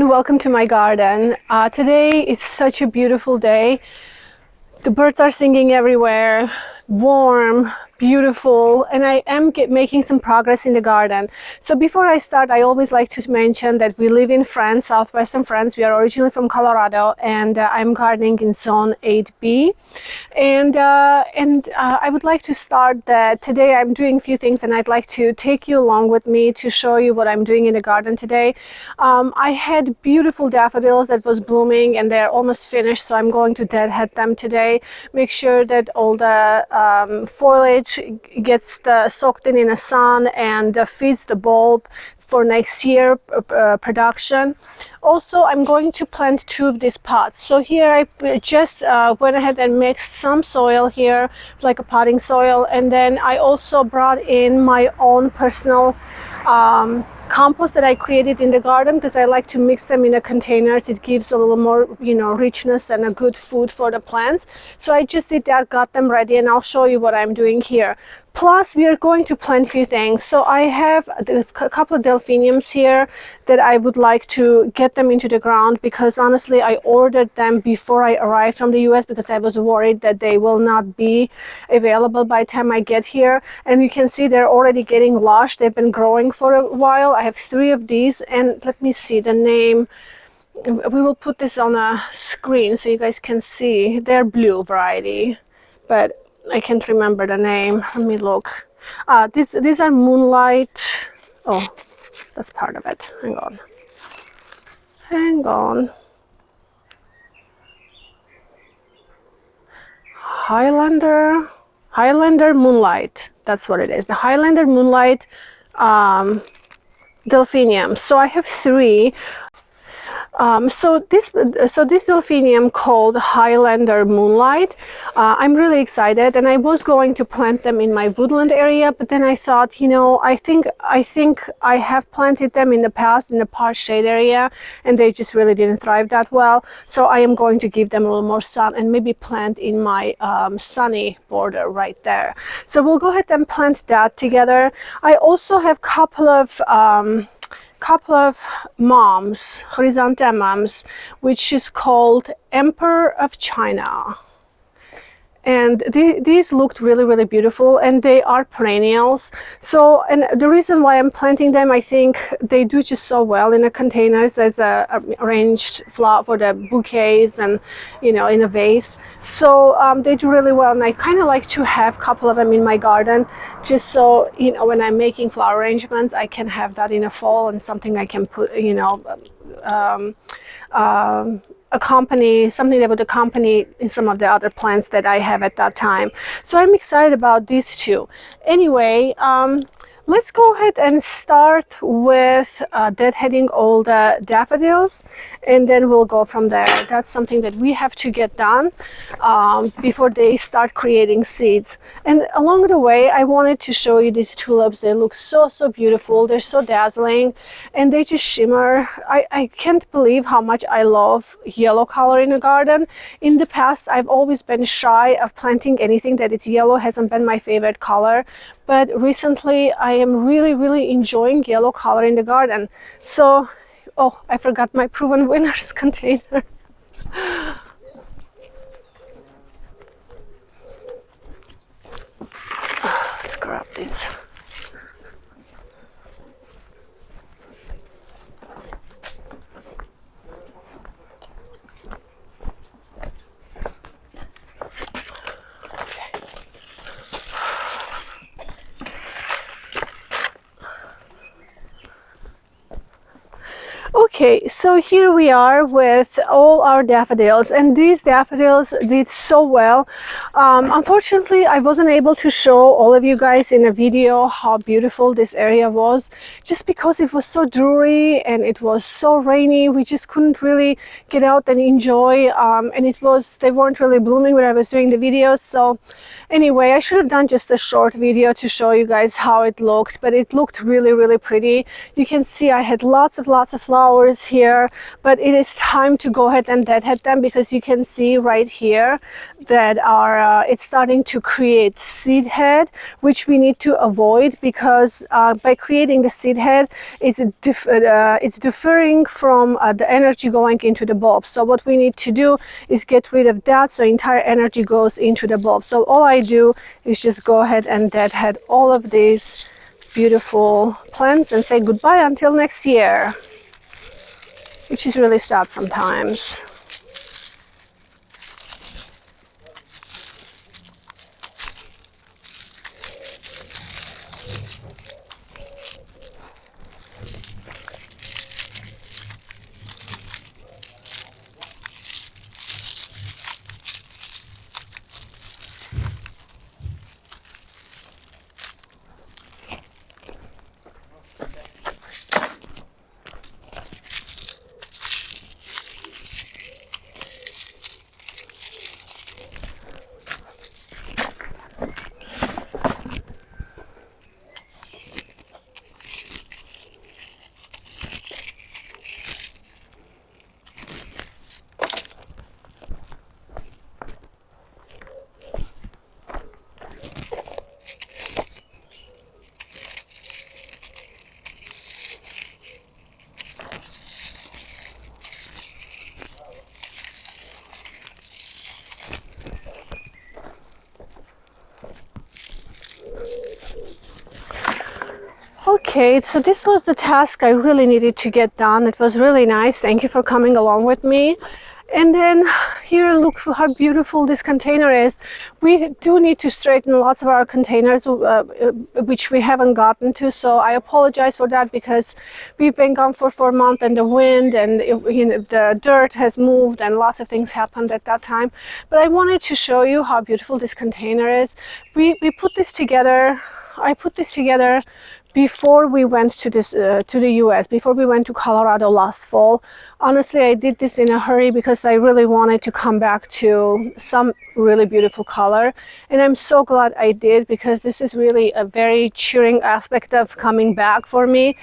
and welcome to my garden. Today is such a beautiful day. The birds are singing everywhere, warm, beautiful, and I am making some progress in the garden. So before I start, I always like to mention that we live in France, southwestern France. We are originally from Colorado, and I'm gardening in zone 8B. And I would like to start that today I'm doing a few things, and I'd like to take you along with me to show you what I'm doing in the garden today. I had beautiful daffodils that was blooming, and they're almost finished, so I'm going to deadhead them today. Make sure that all the foliage gets soaked in the sun and feeds the bulb for next year production. Also, I'm going to plant 2 of these pots. So here I just went ahead and mixed some soil here, like a potting soil, and then I also brought in my own personal compost that I created in the garden, because I like to mix them in the containers. It gives a little more, richness and a good food for the plants. So I just did that, got them ready, and I'll show you what I'm doing here. Plus, we are going to plant a few things. So I have a couple of delphiniums here that I would like to get them into the ground, because honestly, I ordered them before I arrived from the US because I was worried that they will not be available by the time I get here. And you can see they're already getting lush. They've been growing for a while. I have 3 of these, and let me see the name. We will put this on a screen so you guys can see. They're blue variety, but I can't remember the name. Let me look. These are Moonlight. Oh, that's part of it. Hang on. Highlander Moonlight. That's what it is. The Highlander Moonlight delphinium. So I have 3. So this delphinium called Highlander Moonlight, I'm really excited, and I was going to plant them in my woodland area, but then I thought, I think I have planted them in the past in the part shade area, and they just really didn't thrive that well. So I am going to give them a little more sun and maybe plant in my sunny border right there. So we'll go ahead and plant that together. I also have a couple of chrysanthemums, which is called Emperor of China. And these looked really, really beautiful, and they are perennials. So, and the reason why I'm planting them, I think they do just so well in the containers as a arranged flower for the bouquets and, in a vase. So they do really well, and I kind of like to have a couple of them in my garden, just so, when I'm making flower arrangements, I can have that in the fall and something I can put, something that would accompany some of the other plants that I have at that time. So I'm excited about these 2. Anyway, let's go ahead and start with deadheading all the daffodils, and then we'll go from there. That's something that we have to get done before they start creating seeds. And along the way, I wanted to show you these tulips. They look so, so beautiful. They're so dazzling, and they just shimmer. I can't believe how much I love yellow color in the garden. In the past, I've always been shy of planting anything that is yellow. Hasn't been my favorite color. But recently, I am really, really enjoying yellow color in the garden. So, oh, I forgot my Proven Winners container. Let's grab this. Okay, so here we are with all our daffodils, and these daffodils did so well. Unfortunately, I wasn't able to show all of you guys in a video how beautiful this area was, just because it was so dreary and it was so rainy. We just couldn't really get out and enjoy, and they weren't really blooming when I was doing the videos. So Anyway, I should have done just a short video to show you guys how it looked, but it looked really, really pretty. You can see I had lots of flowers here, but it is time to go ahead and deadhead them, because you can see right here that it's starting to create seed head, which we need to avoid, because by creating the seed head, it's differing from the energy going into the bulb. So what we need to do is get rid of that, so entire energy goes into the bulb. So all I do is just go ahead and deadhead all of these beautiful plants and say goodbye until next year, which is really sad sometimes. Okay, so this was the task I really needed to get done. It was really nice. Thank you for coming along with me. And then here, look how beautiful this container is. We do need to straighten lots of our containers, which we haven't gotten to. So I apologize for that, because we've been gone for 4 months, and the wind and the dirt has moved, and lots of things happened at that time. But I wanted to show you how beautiful this container is. We put this together. I put this together before we went to the US, before we went to Colorado last fall. Honestly, I did this in a hurry because I really wanted to come back to some really beautiful color, and I'm so glad I did, because this is really a very cheering aspect of coming back for me.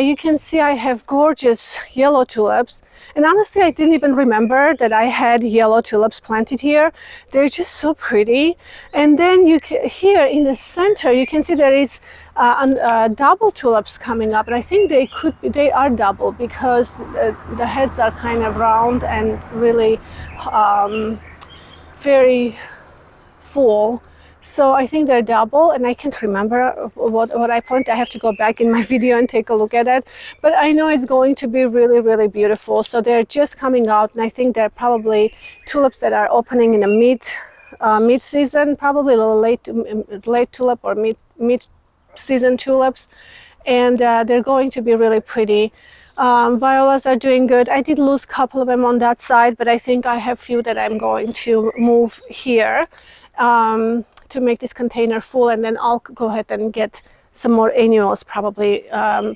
You can see I have gorgeous yellow tulips. And honestly, I didn't even remember that I had yellow tulips planted here. They're just so pretty. And then here in the center, you can see there is double tulips coming up, and I think they are double, because the heads are kind of round and really very full. So I think they're double, and I can't remember what I planted. I have to go back in my video and take a look at it. But I know it's going to be really, really beautiful. So they're just coming out, and I think they're probably tulips that are opening in the mid-season, probably a little late tulip or mid-season tulips, and they're going to be really pretty. Violas are doing good. I did lose a couple of them on that side, but I think I have few that I'm going to move here to make this container full, and then I'll go ahead and get some more annuals probably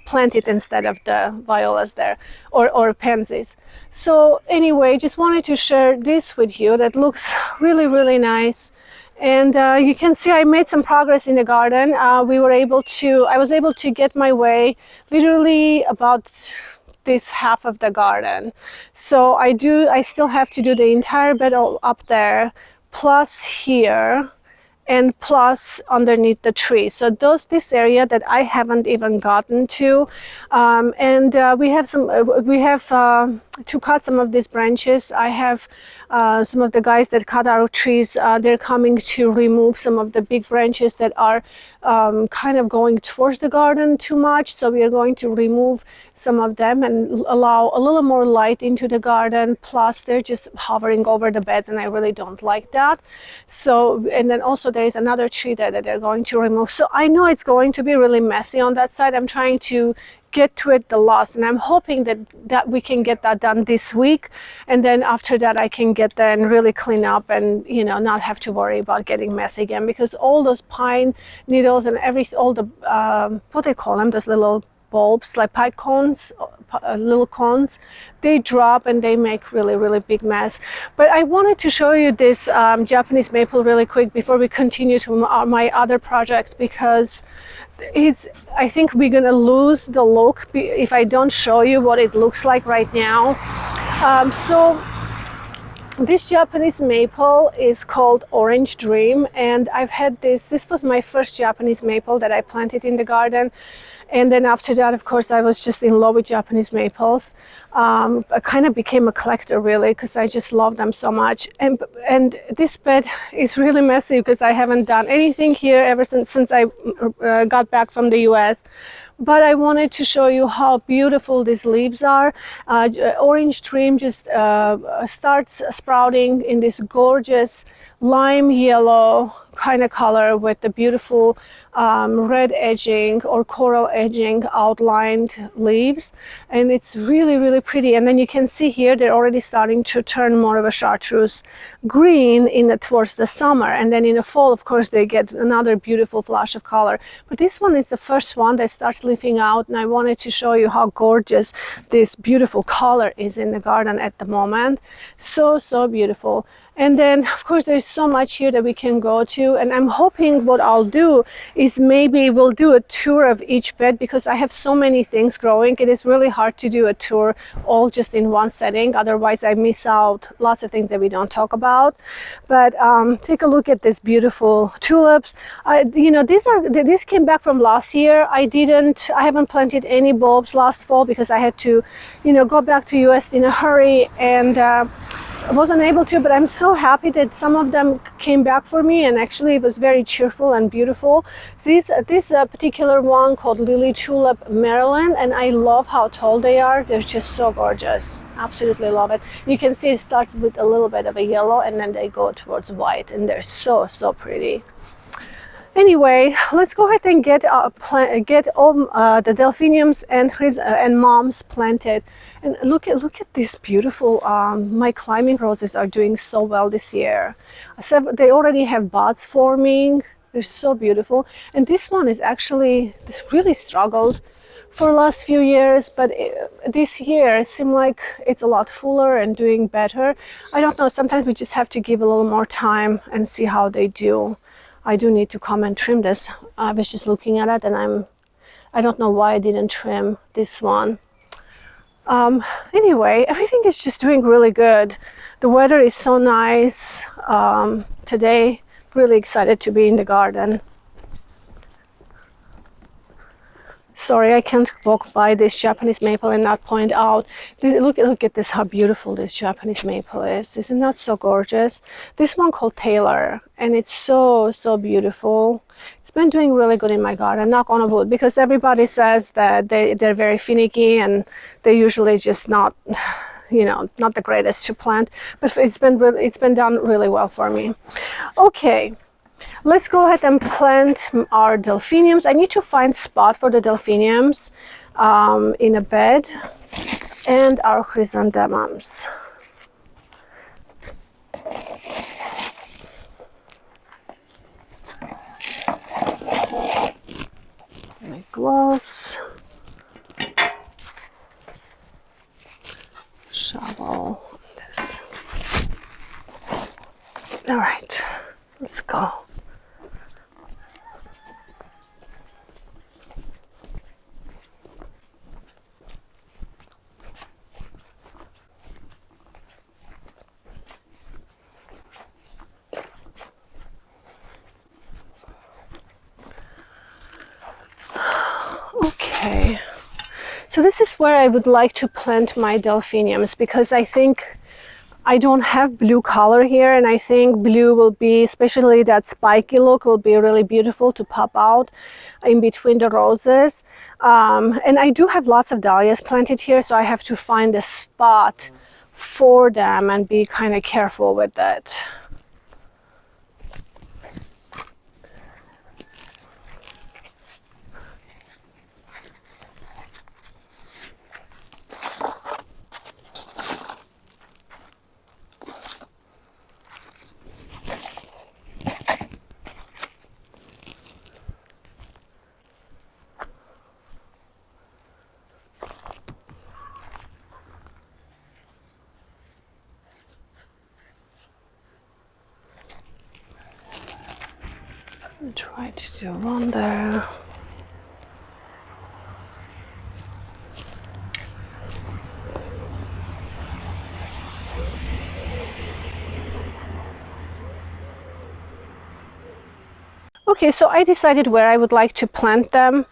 planted instead of the violas there, or pansies. So anyway, just wanted to share this with you. That looks really, really nice. And you can see I made some progress in the garden. I was able to get my way literally about this half of the garden. So I still have to do the entire bed all up there, plus here, and plus underneath the tree. So this area that I haven't even gotten to, and we have to cut some of these branches. I have some of the guys that cut our trees. They're coming to remove some of the big branches that are kind of going towards the garden too much. So we are going to remove some of them and allow a little more light into the garden. Plus, they're just hovering over the beds, and I really don't like that. So, and then also there is another tree there that they're going to remove. So I know it's going to be really messy on that side. I'm trying to get to it the last, and I'm hoping that we can get that done this week, and then after that I can get there and really clean up, and not have to worry about getting messy again, because all those pine needles and all the what they call them, those little bulbs, like pine cones, little cones, they drop and they make really, really big mess. But I wanted to show you this Japanese maple really quick before we continue to my other project, because I think we're gonna lose the look if I don't show you what it looks like right now. So this Japanese maple is called Orange Dream, and I've had this. This was my first Japanese maple that I planted in the garden. And then after that, of course, I was just in love with Japanese maples. I kind of became a collector, really, because I just love them so much. And this bed is really messy because I haven't done anything here ever since I got back from the U.S. But I wanted to show you how beautiful these leaves are. Orange Dream just starts sprouting in this gorgeous lime yellow kind of color with the beautiful red edging or coral edging outlined leaves, and it's really, really pretty. And then you can see here they're already starting to turn more of a chartreuse green towards the summer, and then in the fall, of course, they get another beautiful flash of color. But this one is the first one that starts leafing out, and I wanted to show you how gorgeous this beautiful color is in the garden at the moment. So, so beautiful. And then, of course, there's so much here that we can go to, and I'm hoping what I'll do is maybe we'll do a tour of each bed, because I have so many things growing. It is really hard to do a tour all just in one setting. Otherwise, I miss out lots of things that we don't talk about. But take a look at this beautiful tulips. These came back from last year. I haven't planted any bulbs last fall because I had to, go back to US in a hurry, and I wasn't able to, but I'm so happy that some of them came back for me, and actually it was very cheerful and beautiful. This particular one called Lily Tulip Maryland, and I love how tall they are. They're just so gorgeous. Absolutely love it. You can see it starts with a little bit of a yellow, and then they go towards white, and they're so, so pretty. Anyway, let's go ahead and get all the delphiniums and moms planted. And look at this beautiful. My climbing roses are doing so well this year. They already have buds forming. They're so beautiful. And this one is this really struggled for the last few years, but this year it seemed like it's a lot fuller and doing better. I don't know. Sometimes we just have to give a little more time and see how they do. I do need to come and trim this. I was just looking at it, and I don't know why I didn't trim this one. Anyway, everything is just doing really good. The weather is so nice today. Really excited to be in the garden. Sorry, I can't walk by this Japanese maple and not point out. Look at this, how beautiful this Japanese maple is. Isn't that so gorgeous? This one called Taylor, and it's so, so beautiful. It's been doing really good in my garden, knock on wood, because everybody says that they're very finicky and they're usually just not the greatest to plant. But it's been done really well for me. Okay. Let's go ahead and plant our delphiniums. I need to find a spot for the delphiniums in a bed, and our chrysanthemums. My gloves, shovel, this. All right, let's go. Okay, so this is where I would like to plant my delphiniums, because I think I don't have blue color here, and I think blue will be, especially that spiky look, will be really beautiful to pop out in between the roses. And I do have lots of dahlias planted here, so I have to find a spot for them and be kind of careful with that. Try to do one there. Okay, so I decided where I would like to plant them,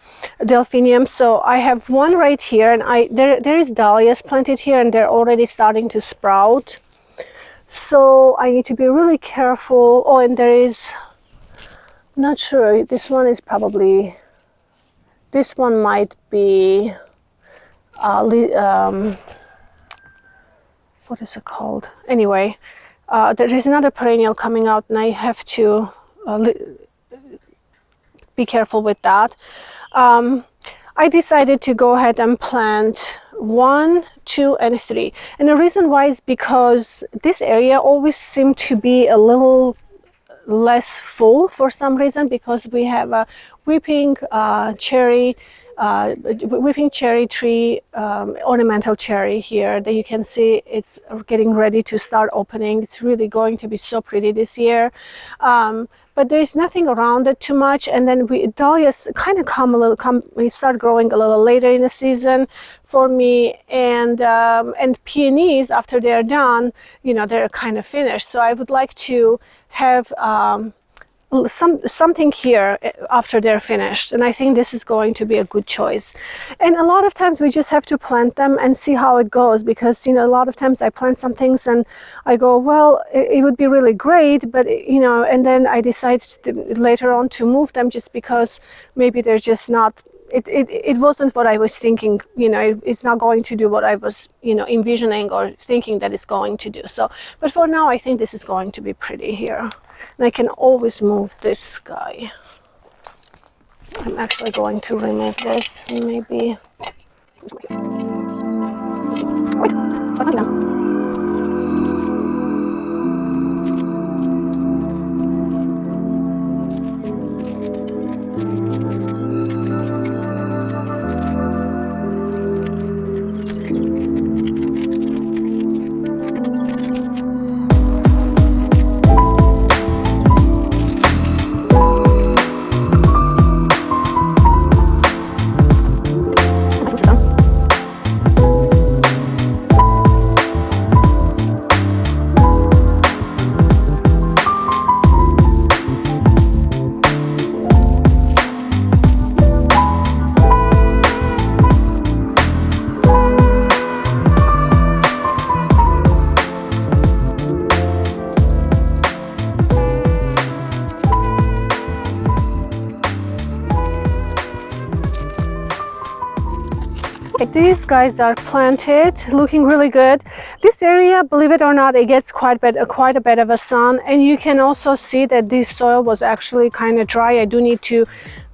delphinium. So I have one right here, and there is dahlias planted here, and they're already starting to sprout. So I need to be really careful. Oh, and there is, not sure, this one is probably, this one might be, what is it called? Anyway, there is another perennial coming out, and I have to be careful with that. I decided to go ahead and plant 1, 2, and 3. And the reason why is because this area always seemed to be a little less full for some reason, because we have a weeping cherry tree, ornamental cherry here that you can see it's getting ready to start opening. It's really going to be so pretty this year. But there's nothing around it too much, and then dahlias kind of we start growing a little later in the season for me, and peonies, after they're done, they're kind of finished. So I would like to have something here after they're finished, and I think this is going to be a good choice. And a lot of times we just have to plant them and see how it goes, because a lot of times I plant some things and I go, well, it would be really great, but and then I decide later on to move them, just because maybe they're just not, it wasn't what I was thinking. It's not going to do what I was envisioning or thinking that it's going to do. So, but for now I think this is going to be pretty here. And I can always move this guy. I'm actually going to remove this, maybe. Wait, these guys are planted, looking really good. This area, believe it or not, it gets quite a bit of a sun, and you can also see that this soil was actually kind of dry. I do need to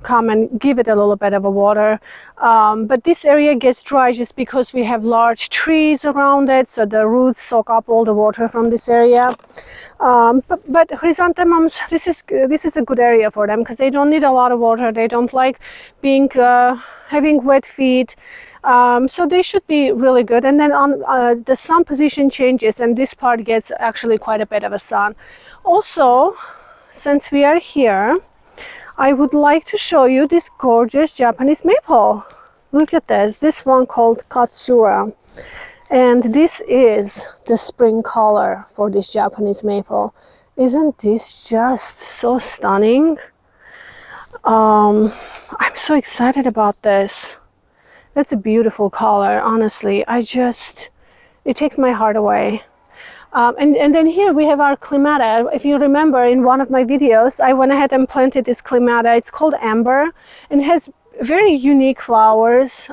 come and give it a little bit of a water, but this area gets dry just because we have large trees around it, so the roots soak up all the water from this area. But chrysanthemums, this is a good area for them, because they don't need a lot of water. They don't like being having wet feet. So they should be really good. And then on the sun position changes, and this part gets actually quite a bit of a sun. Also, since we are here, I would like to show you this gorgeous Japanese maple. Look at this one called Katsura. And this is the spring color for this Japanese maple. Isn't this just so stunning? I'm so excited about this. That's a beautiful color, honestly. It takes my heart away. And then here we have our clematis. If you remember, in one of my videos, I went ahead and planted this clematis. It's called Amber, and it has very unique flowers.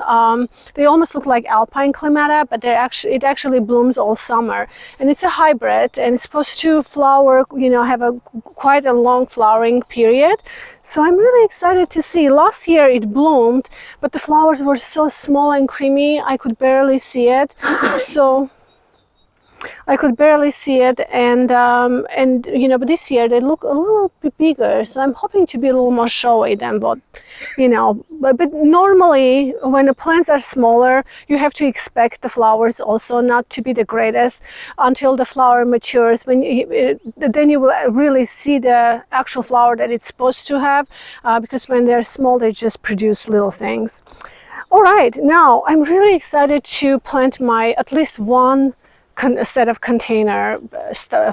They almost look like alpine clematis, but it actually blooms all summer. And it's a hybrid, and it's supposed to flower, have quite a long flowering period. So I'm really excited to see. Last year it bloomed, but the flowers were so small and creamy, I could barely see it. So I could barely see it, and but this year they look a little bit bigger, so I'm hoping to be a little more showy than what, but normally when the plants are smaller, you have to expect the flowers also not to be the greatest until the flower matures. Then you will really see the actual flower that it's supposed to have, because when they're small, they just produce little things. All right, now I'm really excited to plant my at least one set of container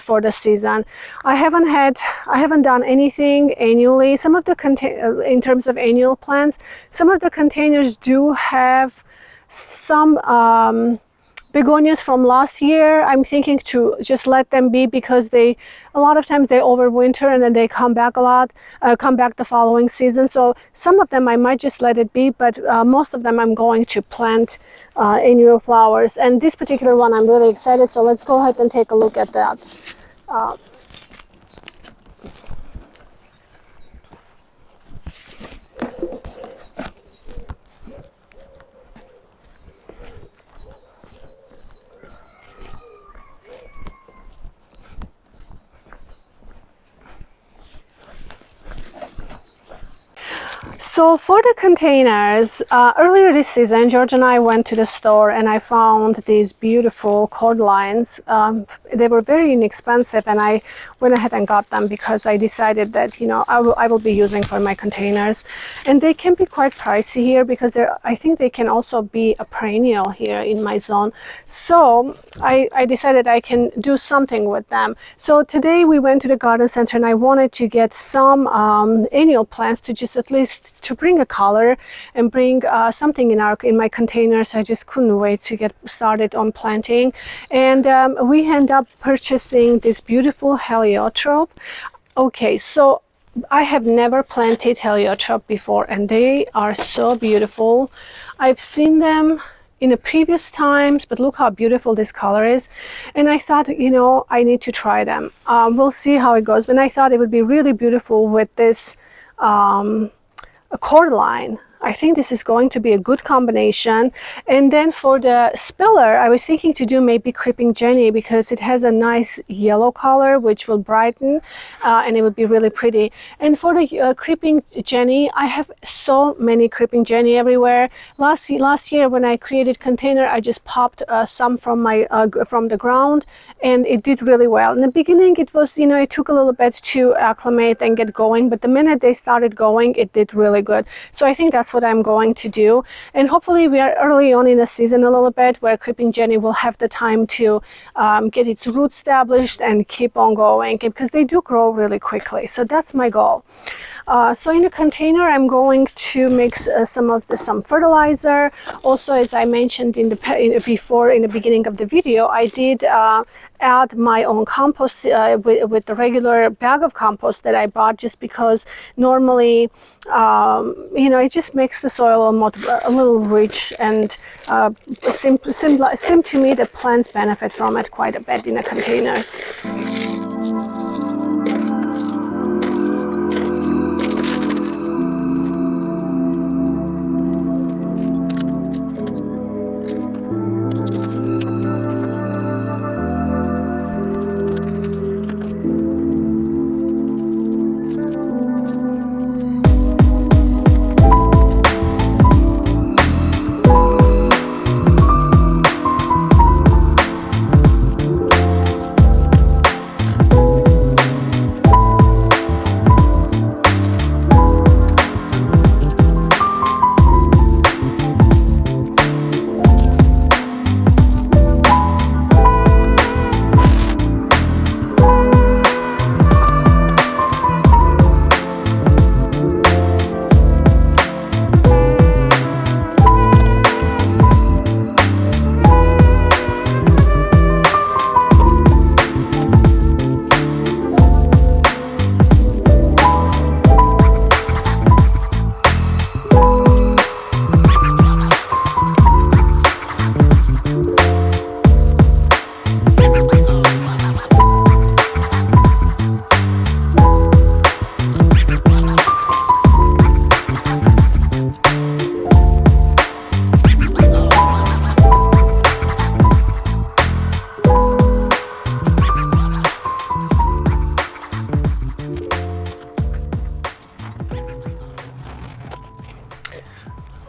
for the season. I haven't done anything annually. Some of the in terms of annual plants, some of the containers do have some begonias from last year. I'm thinking to just let them be, because a lot of times they overwinter and then they come back the following season. So some of them I might just let it be, but most of them I'm going to plant annual flowers. And this particular one I'm really excited, so let's go ahead and take a look at that. So for the containers, earlier this season, George and I went to the store and I found these beautiful cord lines. They were very inexpensive, and I went ahead and got them because I decided that I will be using for my containers. And they can be quite pricey here because I think they can also be a perennial here in my zone. So I decided I can do something with them. So today we went to the garden center and I wanted to get some annual plants to just at least to bring a color and bring something in my containers. I just couldn't wait to get started on planting, and we end up purchasing this beautiful heliotrope. Okay, so I have never planted heliotrope before, and they are so beautiful. I've seen them in the previous times, but look how beautiful this color is. And I thought, I need to try them. We'll see how it goes. But I thought it would be really beautiful with this a cord line. I think this is going to be a good combination. And then for the spiller, I was thinking to do maybe Creeping Jenny, because it has a nice yellow color which will brighten, and it would be really pretty. And for the Creeping Jenny, I have so many Creeping Jenny everywhere. Last year when I created container, I just popped some from the ground, and it did really well. In the beginning, it was it took a little bit to acclimate and get going, but the minute they started going, it did really good. So I think that's what I'm going to do, and hopefully we are early on in the season a little bit where Creeping Jenny will have the time to get its roots established and keep on going, because they do grow really quickly. So that's my goal. So in a container, I'm going to mix some fertilizer. Also, as I mentioned before in the beginning of the video, I did add my own compost with the regular bag of compost that I bought, just because normally, it just makes the soil a little rich, and seem to me the plants benefit from it quite a bit in the containers.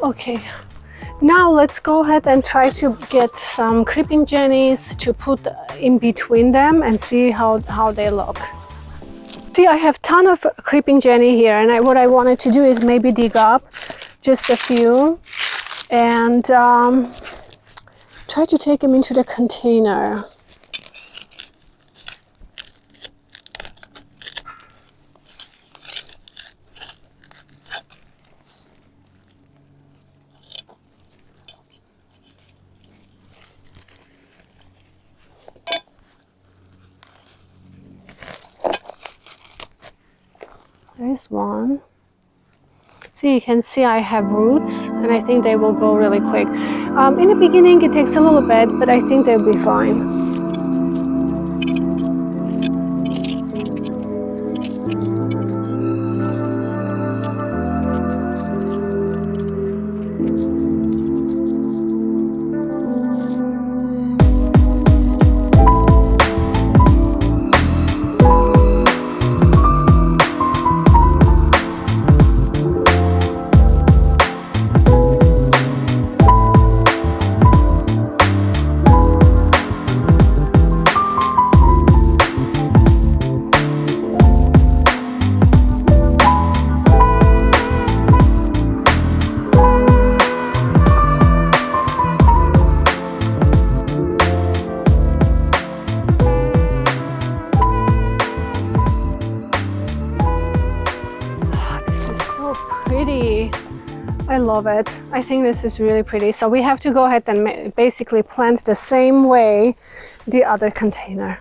Okay, now let's go ahead and try to get some creeping jennies to put in between them and see how they look. See, I have a ton of creeping jenny here, and what I wanted to do is maybe dig up just a few and try to take them into the container. There's one. See, you can see I have roots, and I think they will go really quick. In the beginning, it takes a little bit, but I think they'll be fine. Pretty. I love it. I think this is really pretty. So we have to go ahead and basically plant the same way the other container.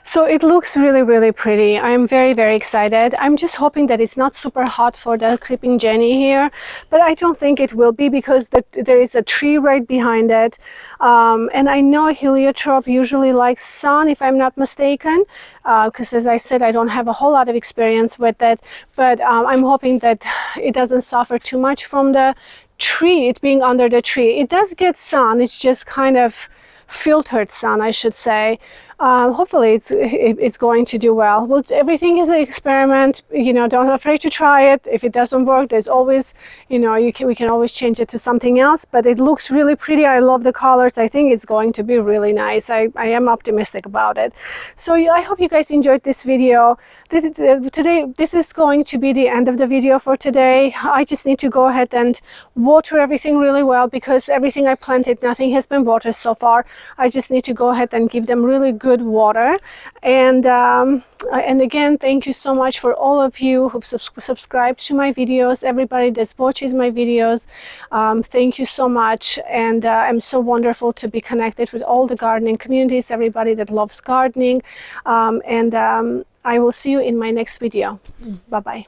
So it looks really, really pretty. I'm very, very excited. I'm just hoping that it's not super hot for the creeping jenny here, but I don't think it will be because there is a tree right behind it. And I know heliotrope usually likes sun, if I'm not mistaken, because as I said, I don't have a whole lot of experience with it, but I'm hoping that it doesn't suffer too much from the tree, it being under the tree. It does get sun, it's just kind of filtered sun, I should say. Hopefully it's going to do well. Well, everything is an experiment. You know, don't be afraid to try it. If it doesn't work, there's always, you know, we can always change it to something else. But it looks really pretty. I love the colors. I think it's going to be really nice. I am optimistic about it. So I hope you guys enjoyed this video. Today, this is going to be the end of the video for today. I just need to go ahead and water everything really well because everything I planted, nothing has been watered so far. I just need to go ahead and give them really good water. And again, thank you so much for all of you who've subscribed to my videos, everybody that watches my videos. Thank you so much. And I'm so wonderful to be connected with all the gardening communities, everybody that loves gardening. I will see you in my next video. Bye-bye.